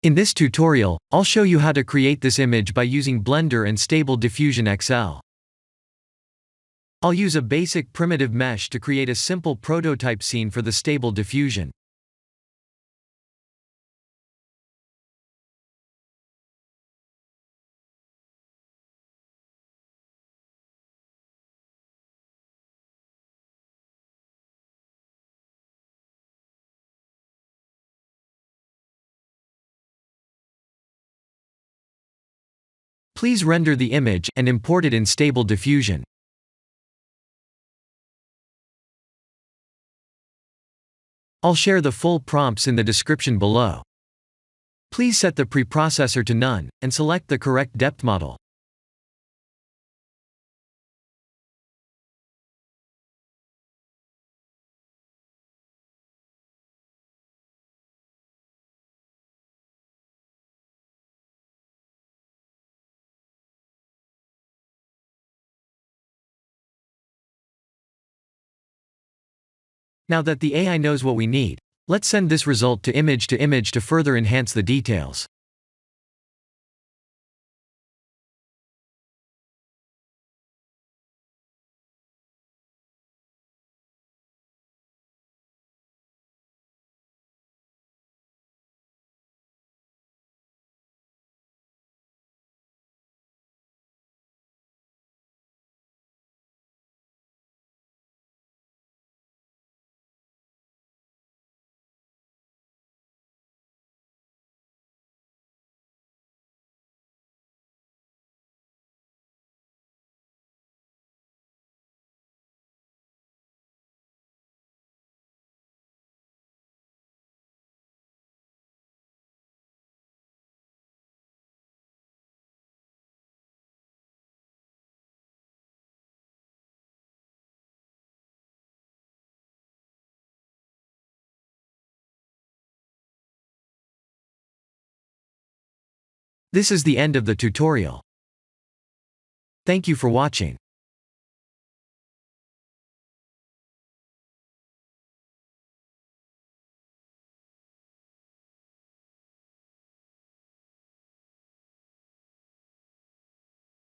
In this tutorial, I'll show you how to create this image by using Blender and Stable Diffusion XL. I'll use a basic primitive mesh to create a simple prototype scene for the Stable Diffusion. Please render the image and import it in Stable Diffusion. I'll share the full prompts in the description below. Please set the preprocessor to none, and select the correct depth model. Now that the AI knows what we need, let's send this result to image to further enhance the details. This is the end of the tutorial. Thank you for watching.